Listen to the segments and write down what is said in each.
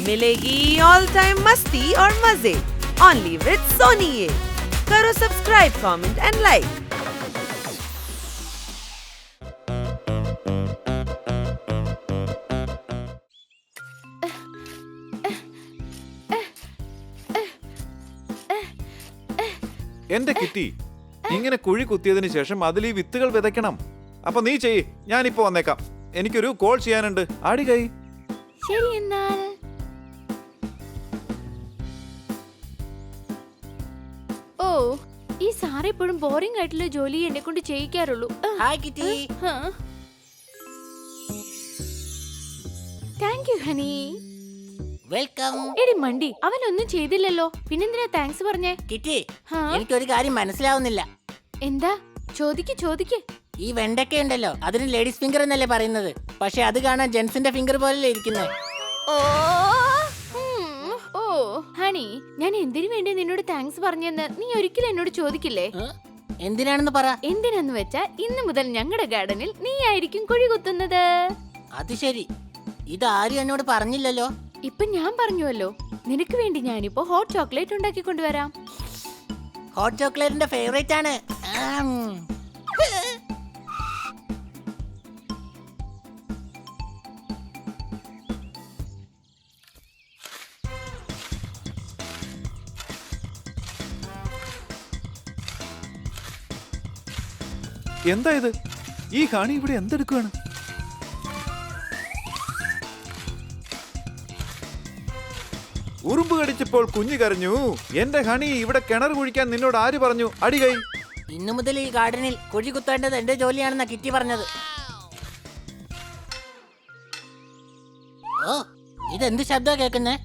मिलेगी all time मस्ती और मजे ओनली विद सोनी ये। करो सब्सक्राइब, कमेंट एंड लाइक। എന്റെ കിറ്റി, ഇങ്ങനെ കുഴി കുത്തിയതിനു ശേഷം അതിൽ ഈ വിത്തുകൾ വിതയ്ക്കണം. അപ്പൊ നീ ചെയ്യ്, ഞാനിപ്പോ വന്നേക്കാം. എനിക്കൊരു കോൾ ചെയ്യാനുണ്ട്. ആടി കൈ. ശരി എന്നാൽ. ഓ, ഈ സാർ എപ്പോഴും ബോറിംഗ് ആയിട്ടുള്ള ജോലി എന്നെ കൊണ്ട് ചെയ്യിക്കാറുള്ളൂ. Hi Kitty. Thank you honey. Welcome. എടി മണ്ടി, അവനൊന്നും ചെയ്തില്ലല്ലോ, പിന്നെന്തിനാ താങ്ക്സ് പറഞ്ഞേ? കിറ്റി, എനിക്കൊരു കാര്യം മനസ്സിലാവുന്നില്ല. എന്താ? ചോദിക്ക്. ഈ വെണ്ടയ്ക്ക ഉണ്ടല്ലോ, അതിന് ലേഡീസ് ഫിംഗർ എന്നല്ലേ പറയുന്നത്, പക്ഷെ അത് കാണാൻ ജെന്റ്സിന്റെ ഫിംഗർ പോലല്ലേ ഇരിക്കുന്നത്. ഓ ഹണി, ഞാൻ എന്തിനു വേണ്ടി നിന്നോട് താങ്ക്സ് പറഞ്ഞെന്ന് നീ ഒരിക്കലും എന്നോട് ചോദിക്കില്ലേ? എന്തിനാണെന്ന് പറ. എന്തിനാന്ന് വെച്ചാ ഇന്ന് മുതൽ ഞങ്ങളുടെ ഗാർഡനിൽ നീ ആയിരിക്കും കുഴി കുത്തുന്നത്. അത് ശരി, ഇതാരും എന്നോട് പറഞ്ഞില്ലല്ലോ. ഇപ്പൊ ഞാൻ പറഞ്ഞുവല്ലോ, നിനക്ക് വേണ്ടി ഞാനിപ്പോ ഹോട്ട് ചോക്ലേറ്റ് ഉണ്ടാക്കി കൊണ്ടുവരാം. ഹോട്ട് ചോക്ലേറ്റിന്റെ ഫേവറേറ്റ് ആണ്. എന്താ ഇത്? ഈ ഹണി ഇവിടെ എന്തെടുക്കുകയാണ്? ഉറുമ്പ് കടിച്ചപ്പോൾ കുഞ്ഞു കരഞ്ഞു. എന്റെ ഹണി, ഇവിടെ കിണർ കുഴിക്കാൻ നിന്നോട് ആര് പറഞ്ഞു? അടികൈ. ഇന്നു മുതൽ ഈ ഗാർഡനിൽ കുഴി കുത്തേണ്ടത് എന്റെ ജോലിയാണെന്നാ കിറ്റി പറഞ്ഞത്. ഓ, ഇതെന്ത് ശബ്ദ കേക്കുന്നേ?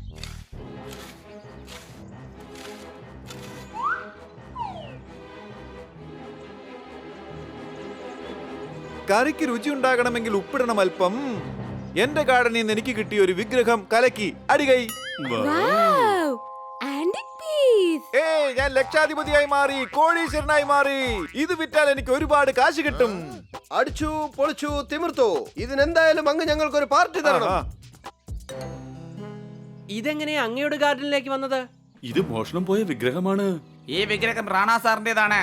കറിക്ക് രുചി ഉണ്ടാകണമെങ്കിൽ ഉപ്പിടണം അല്പം. എന്റെ ഗാർഡനിൽ നിന്ന് എനിക്ക് കിട്ടിയ ഒരു വിഗ്രഹം കലക്കി. അടികൈ. ഞാൻ ലക്ഷാധിപതിയായി മാറി, കോടീശ്വരനായി മാറി. ഇത് വിറ്റാൽ എനിക്ക് ഒരുപാട് കാശ് കിട്ടും. അടിച്ചു പൊളിച്ചു തിമിർത്തു. ഇതിനെന്തായാലും അങ്ങ് ഞങ്ങൾക്കൊരു പാർട്ടി തരണം. ഇതെങ്ങനെയാ അങ്ങയുടെ ഗാർഡനിലേക്ക് വന്നത്? ഇത് മോഷണം പോയ വിഗ്രഹമാണ്. ഈ വിഗ്രഹം റാണാ സാറിന്റേതാണ്.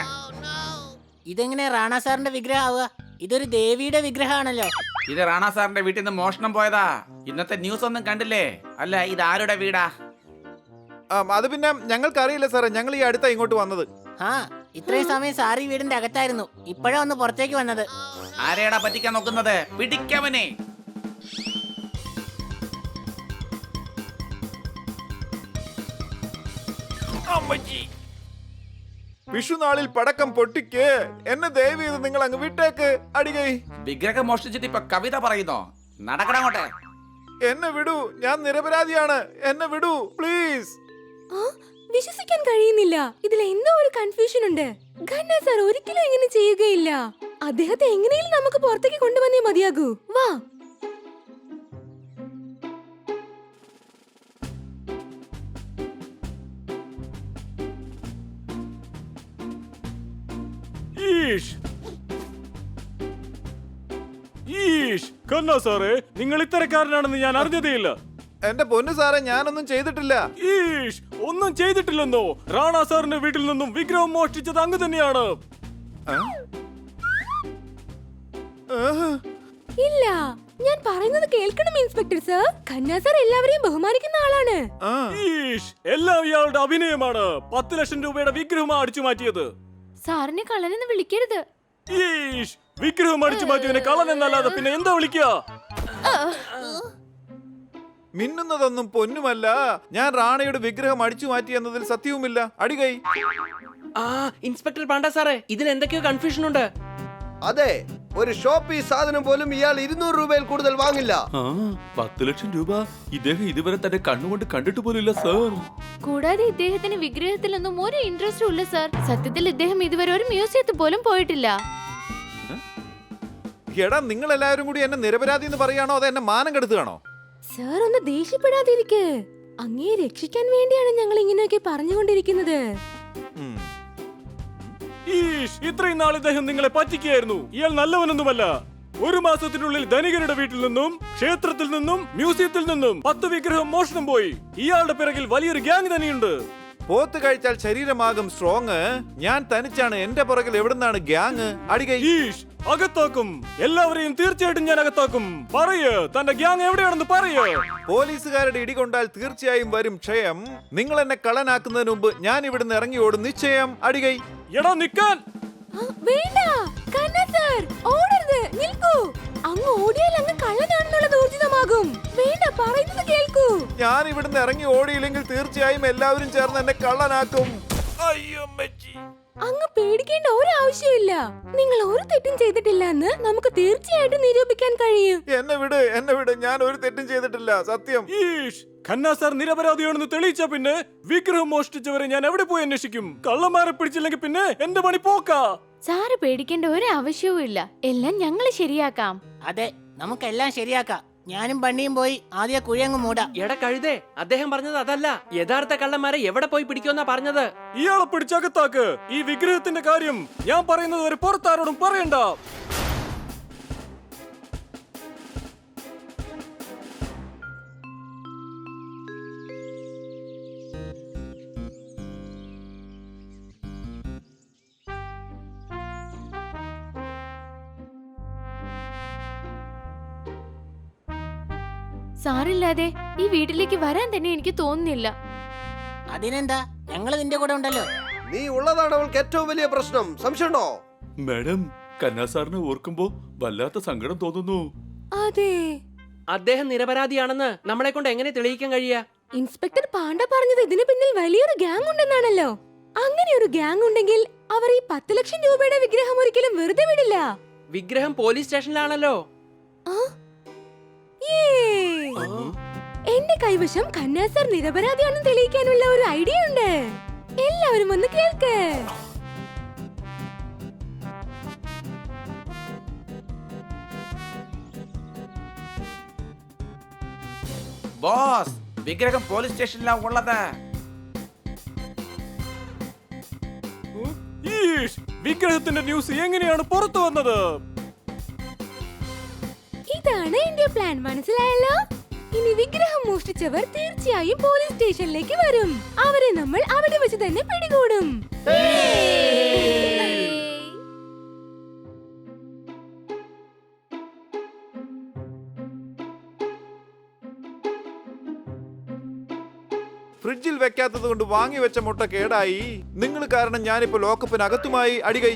ഇതെങ്ങനെ റാണാ സാറിന്റെ വിഗ്രഹം ആവുക? ഇതൊരു ദേവിയുടെ വിഗ്രഹമാണല്ലോ. ഇത് റാണാ സാറിന്റെ വീട്ടിൽ നിന്ന് മോഷണം പോയതാ. ഇന്നത്തെ ന്യൂസ് ഒന്നും കണ്ടില്ലേ? അല്ല, ഇത് ആരുടെ വീടാ? അത് പിന്നെ ഞങ്ങൾക്ക് അറിയില്ല സാറേ, ഞങ്ങൾ ഈ അടുത്താ ഇങ്ങോട്ട് വന്നത്. ഇത്രയും സമയം സാറി വീടിന്റെ അകത്തായിരുന്നു, ഇപ്പോഴാ ഒന്ന് പുറത്തേക്ക് വന്നത്. ആരെയാടാ പറ്റിക്കാൻ നോക്കുന്നത്? പിടിക്കവനെ. വിഷുനാളിൽ പടക്കം പൊട്ടിക്ക്. എന്നെ ദയവ് ചെയ്ത് നിങ്ങൾ അങ്ങ് വിട്ടേക്ക്. അടികൈ. വിഗ്രഹം മോഷ്ടിച്ചിട്ട് ഇപ്പൊ കവിത പറയുന്നോ? നടക്കണങ്ങോട്ടെ. എന്നെ വിടൂ, ഞാൻ നിരപരാധിയാണ്. എന്നെ വിടൂ പ്ലീസ്. വിശ്വസിക്കാൻ കഴിയുന്നില്ല, ഇതിൽ എന്തോ ഒരു കൺഫ്യൂഷൻ ഉണ്ട്. ഖന്ന സാർ ഒരിക്കലും ഇങ്ങനെ ചെയ്യുകയില്ല. അദ്ദേഹത്തെ എങ്ങനെയും നമുക്ക് പുറത്തേക്ക് കൊണ്ടുവന്നേ മതിയാകൂ. വാ. ഖന്ന സാറേ, നിങ്ങൾ ഇത്തരക്കാരനാണെന്ന് ഞാൻ അറിഞ്ഞതേയില്ല. എന്റെ പൊന്നു സാറേ, ഞാനൊന്നും ചെയ്തിട്ടില്ല. ഒന്നും ചെയ്തിട്ടില്ലെന്നോ? റാണാ സാറിന്റെ വീട്ടിൽ നിന്നും വിഗ്രഹം മോഷ്ടിച്ചത് അങ്ങ് തന്നെയാണ്. ഇല്ല, ഞാൻ പറയുന്നത് കേൾക്കണം ഇൻസ്പെക്ടർ സർ. ഖന്ന സാർ എല്ലാവരെയും ബഹുമാനിക്കുന്ന ആളാണ്. എല്ലാം ഇയാളുടെ അഭിനയമാണ്. 10 ലക്ഷം രൂപയുടെ വിഗ്രഹം അടിച്ചു മാറ്റിയത്. സാറിനെ കള്ളനെന്ന് വിളിക്കരുത്. വിഗ്രഹം അടിച്ചു മാറ്റിയവനെ കള്ളൻ എന്നല്ലാതെ പിന്നെ എന്താ വിളിക്കുക? മിന്നുന്നതൊന്നും പൊന്നുമല്ല. ഞാൻ റാണയുടെ വിഗ്രഹം അടിച്ചു മാറ്റി എന്നതിൽ സത്യവുമില്ല. അടികൈ. ഇൻസ്പെക്ടർ പാണ്ഡ സാറേ, ഇതിൽ എന്തൊക്കെയോ കൺഫ്യൂഷൻ ഉണ്ട്. അതെ, ഒരു ഷോപ്പ് സാധനം പോലും ഇയാൾ 200 രൂപയിൽ കൂടുതൽ വാങ്ങില്ല. 10 ലക്ഷം രൂപ ഇദ്ദേഹം ഇതുവരെ തന്നെ കണ്ണുകൊണ്ട് കണ്ടിട്ട് പോലില്ല സാർ. കൂടാതെ ഇദ്ദേഹത്തിന് വിഗ്രഹത്തിലൊന്നും ഒരു ഇൻട്രസ്റ്റും ഇല്ല സാർ. സത്യത്തിൽ ഇദ്ദേഹം ഇതുവരെ ഒരു മ്യൂസിയത്തിൽ പോലും പോയിട്ടില്ല. എടാ, നിങ്ങൾ എല്ലാവരും കൂടി എന്നെ നിരപരാധി എന്ന് പറയാണോ അതോ എന്നെ മാനം കെടുത്തുകയാണോ? സാർ ഒന്ന് ദേഷ്യപ്പെടാതിരിക്കെ. അങ്ങയെ രക്ഷിക്കാൻ വേണ്ടിയാണ് ഞങ്ങൾ ഇങ്ങനെയൊക്കെ പറഞ്ഞുകൊണ്ടിരിക്കുന്നത്. ഇത്രയും നാൾ ഇദ്ദേഹം നിങ്ങളെ പറ്റിക്കുകയായിരുന്നു. ഇയാൾ നല്ലവനൊന്നുമല്ല. ഒരു മാസത്തിനുള്ളിൽ ധനികരുടെ വീട്ടിൽ നിന്നും, ക്ഷേത്രത്തിൽ നിന്നും, മ്യൂസിയത്തിൽ നിന്നും 10 വിഗ്രഹം മോഷണം പോയി. ഇയാളുടെ പിറകിൽ വലിയൊരു ഗ്യാങ് തന്നെയുണ്ട്. പോത്ത് കഴിച്ചാൽ ശരീരമാകും സ്ട്രോങ്. ഞാൻ തനിച്ചാണ്, എന്റെ പുറകിൽ എവിടുന്നാണ് ഗ്യാങ്? അടികൈ. ഈഷ്, അകത്താക്കും. എല്ലാവരെയും തീർച്ചയായിട്ടും ഞാൻ അകത്താക്കും. പറയ്, തന്റെ ഗ്യാങ് എവിടെയാണെന്ന് പറയ്. പോലീസുകാരുടെ ഇടികൊണ്ടാൽ തീർച്ചയായും വരും ക്ഷയം. നിങ്ങൾ എന്നെ കള്ളനാക്കുന്നതിന് മുമ്പ് ഞാൻ ഇവിടുന്ന് ഇറങ്ങി ഓടും നിശ്ചയം. അടികൈ. എടാ നിക്കാൻ. വേണ്ട കന്ന സർ, ഓടരുത്, നിൽക്കൂ. അങ്ങ് ഓടിയാൽ അങ്ങ് കള്ളനാണെന്നുള്ളത് ഊർജിതമാകും. വേണ്ട, പറയുന്നത് കേൾക്കൂ. ഞാൻ ഇവിടുന്ന് ഇറങ്ങി ഓടിയില്ലെങ്കിൽ തീർച്ചയായും എല്ലാവരും ചേർന്ന് എന്നെ കള്ളനാക്കും. അയ്യോ അമ്മച്ചി. അങ്ങ് പേടിക്കേണ്ട ഒരു ആവശ്യമില്ല. നിങ്ങൾ ഒരു തെറ്റും ചെയ്തിട്ടില്ല എന്ന് നമുക്ക് തീർച്ചയായിട്ടും നിരൂപിക്കാൻ കഴിയും. എന്നെ വിട്, എന്നെ വിട്. ഞാൻ ഒരു തെറ്റും ചെയ്തിട്ടില്ല, സത്യം. ഈഷ്, ഖന്ന സാർ നിരപരാധിയാണെന്ന് തെളിയിച്ച പിന്നെ വിഗ്രഹം മോഷ്ടിച്ചവരെ ഞാൻ എവിടെ പോയി അന്വേഷിക്കും? കള്ളന്മാരെ പിടിച്ചില്ലെങ്കിൽ പിന്നെ എന്റെ പണി പോക്കാ. സാറ് പേടിക്കേണ്ട ഒരു ആവശ്യവും ഇല്ല. എല്ലാം ഞങ്ങൾ ശരിയാക്കാം. അതെ, നമുക്കെല്ലാം ശരിയാക്കാം. ഞാനും ബണ്ണിയും പോയി ആദ്യ കുഴിയങ്ങ് മൂടാം. എടാ കഴുതേ, അദ്ദേഹം പറഞ്ഞത് അതല്ല. യഥാർത്ഥ കള്ളന്മാരെ എവിടെ പോയി പിടിക്കുമെന്നാ പറഞ്ഞത്. ഇയാളെ പിടിച്ചകത്താക്ക്. ഈ വിഗ്രഹത്തിന്റെ കാര്യം ഞാൻ പറയുന്നത് വരെ പുറത്താരോടും പറയണ്ട. സാറില്ലാതെ ഈ വീട്ടിലേക്ക് വരാൻ തന്നെ എനിക്ക് തോന്നുന്നില്ല. അതിനെന്താ, ഞങ്ങൾ നിന്റെ കൂടെ ഉണ്ടല്ലോ. നീ ഉള്ളതാണ് അവൾക്ക് ഏറ്റവും വലിയ പ്രശ്നം. സംശയമുണ്ടോ? മാഡം, കന്ന സാറിനെ ഓർക്കുമ്പോ വല്ലാത്ത സങ്കടം തോന്നുന്നു. അതെ, അദ്ദേഹം നിരപരാധിയാണെന്ന് നമ്മളെ കൊണ്ട് എങ്ങനെ തെളിയിക്കാൻ കഴിയാ? ഇൻസ്പെക്ടർ പാണ്ഡ പറഞ്ഞത് ഇതിന് പിന്നിൽ വലിയൊരു ഗ്യാങ് ഉണ്ടെന്നാണല്ലോ. അങ്ങനെ ഒരു ഗ്യാങ് ഉണ്ടെങ്കിൽ അവർ ഈ 10 ലക്ഷം രൂപയുടെ വിഗ്രഹം ഒരിക്കലും വെറുതെ വിടില്ല. വിഗ്രഹം പോലീസ് സ്റ്റേഷനിലാണല്ലോ. എന്റെ കൈവശം ഖന്ന സർ നിരപരാധിയാണെന്ന് തെളിയിക്കാനുള്ള ഒരു ഐഡിയ ഉണ്ട്. എല്ലാവരും ഒന്ന് കേൾക്ക്. ബോസ്, വിഗ്രഹം പോലീസ് സ്റ്റേഷനിലാ ഉള്ളത്. ഈഷ്, വിഗ്രഹത്തിന്റെ ന്യൂസ് എങ്ങനെയാണ് പുറത്തു വന്നത്? ഇതാണ് എന്റെ പ്ലാൻ, മനസ്സിലായല്ലോ. ഇനി വിഗ്രഹം മോഷ്ടിച്ചവർ തീർച്ചയായും പോലീസ് സ്റ്റേഷനിലേക്ക് വരും. അവരെ നമ്മൾ അവിടെ വെച്ച് തന്നെ പിടികൂടും. ഫ്രിഡ്ജിൽ വെക്കാത്തത് കൊണ്ട് വാങ്ങി വെച്ച മുട്ട കേടായി. നിങ്ങൾ കാരണം ഞാനിപ്പോ ലോക്കപ്പിനകത്തുമായി. അടികൈ.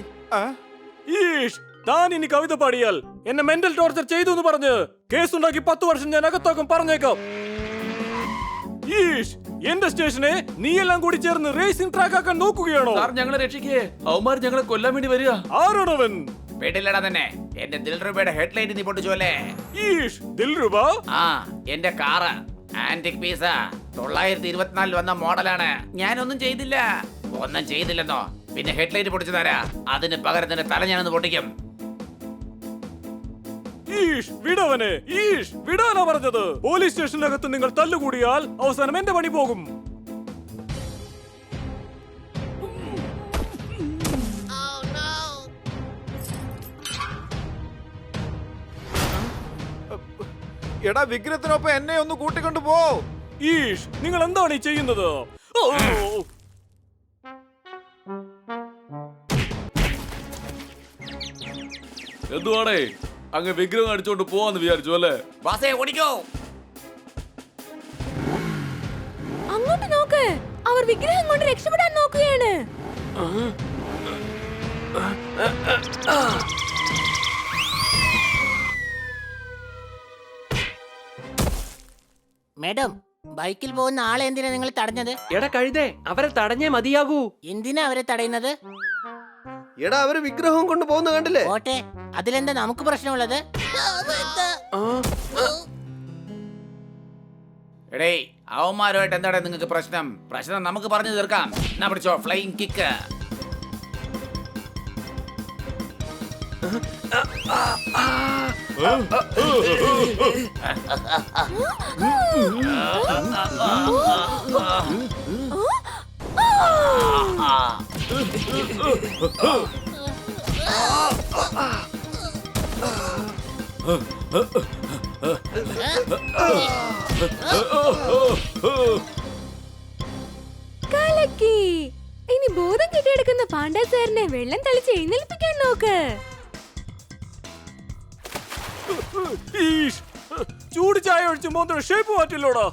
ഈഷ്, താൻ ഇനി കവിത പാടിയാൽ എന്നെ മെന്റൽ ടോർച്ചർ ചെയ്തു എന്ന് പറഞ്ഞ് കേസുണ്ടാക്കി 10 വർഷം ഞാൻ അകത്താക്കും, പറഞ്ഞേക്കാം. ഈഷ്, എന്റെ സ്റ്റേഷനെ നീ എല്ലാം കൂടി ചേർന്ന് റേസിംഗ് ട്രാക്ക് ആക്കാൻ നോക്കുകയാണോ? സാർ, ഞങ്ങളെ രക്ഷിക്കേ. അവന്മാർ ഞങ്ങളെ കൊല്ലാൻ വേണ്ടി വരിക. ആരോടവൻ? വീട്ടിലടാ തന്നെ. എന്റെ ദിൽറുബയുടെ ഹെഡ്ലൈറ്റ് നീ പൊട്ടിച്ചോല്ലേ? ഈഷ്, ദിൽറുബ? ആ, എന്റെ കാറ് ആന്റിക് പീസ 924 വന്ന മോഡലാണ്. ഞാനൊന്നും ചെയ്തില്ല. ഒന്നും ചെയ്തില്ലെന്നോ? പിന്നെ ഹെഡ്ലൈറ്റ് പൊട്ടിച്ചു തരാ. അതിന് പകരം തന്നെ തല ഞാനൊന്ന് പൊട്ടിക്കും. ഈഷ്, വിടവനെ. ഈഷ്, വിടാനാ പറഞ്ഞത്. പോലീസ് സ്റ്റേഷനകത്ത് നിങ്ങൾ തല്ലുകൂടിയാൽ അവസാനം എന്റെ പണി പോകും. എടാ, വിഗ്രഹത്തിനൊപ്പം എന്നെ ഒന്ന് കൂട്ടിക്കൊണ്ടു പോ. ഈഷ്, നിങ്ങൾ എന്താണ് ഈ ചെയ്യുന്നത്? എന്തുവാണേ, അങ്ങ് വിഗ്രഹം അടിച്ചോണ്ട് പോവാന്ന് വിചാരിച്ചു അല്ലേ? ബാസേ, ഓടിക്കോ. അങ്ങോട്ട് നോക്ക്, അവർ വിഗ്രഹം കൊണ്ട് രക്ഷപ്പെടാൻ നോക്കുകയാണ്. മേഡം, ബൈക്കിൽ പോകുന്ന ആളെ എന്തിനാ നിങ്ങൾ തടഞ്ഞത്? എടാ കഴുതേ, അവരെ തടഞ്ഞേ മതിയാകൂ. എന്തിനാ അവരെ തടയുന്നത്? എടാ, അവര് വിഗ്രഹം കൊണ്ട് പോകുന്ന കണ്ടില്ലേ? ഓട്ടെ, അതിലെന്താ നമുക്ക് പ്രശ്നമുള്ളത്? എടേ, അവന്മാരുമായിട്ട് എന്താണ് നിങ്ങൾക്ക് പ്രശ്നം? പ്രശ്നം നമുക്ക് പറഞ്ഞു തീർക്കാം. എന്നാ പിടിച്ചോ, ഫ്ലൈയിങ് കിക്ക്. കലക്കി. ഇനി ബോധം കെട്ടിയെടുക്കുന്ന പാണ്ഡ സാറിനെ വെള്ളം തളിച്ച് എഴുന്നേൽപ്പിക്കാൻ നോക്ക്. ഈഷ്, ചൂട് ചായ ഒഴിച്ച് മോന്തം ഷേപ്പ് മാറ്റില്ലോടാ.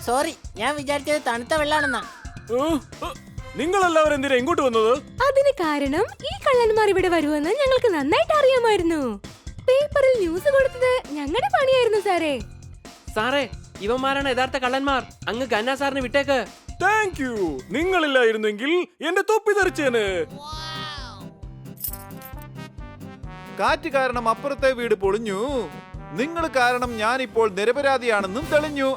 സോറി, ഞാൻ വിചാരിച്ചത് തണുത്ത വെള്ളാണെന്നാ. നിങ്ങളെല്ലാവരും എന്തിനാ ഇങ്ങോട്ട് വന്നത്? അതിന് കാരണം ഈ കള്ളന്മാർ ഇവിടെ വരുമെന്ന് ഞങ്ങൾക്ക് നന്നായിട്ട് അറിയാമായിരുന്നു. പേപ്പറിൽ ന്യൂസ് കൊടുത്തത് ഞങ്ങളുടെ പണിയായിരുന്നു സാറേ. സാറേ, ഇവന്മാരാണ് യഥാർത്ഥ കള്ളന്മാർ. അങ്ങ് ഗന്ന സാറിന് വിട്ടേക്ക്. Thank you. നിങ്ങളില്ലായിരുന്നെങ്കിൽ എന്റെ തൊപ്പി തെറിച്ചേന്. കാറ്റ് കാരണം അപ്പുറത്തെ വീട് പൊളിഞ്ഞു. നിങ്ങൾ കാരണം ഞാൻ ഇപ്പോൾ നിരപരാധിയാണെന്നും തെളിഞ്ഞു.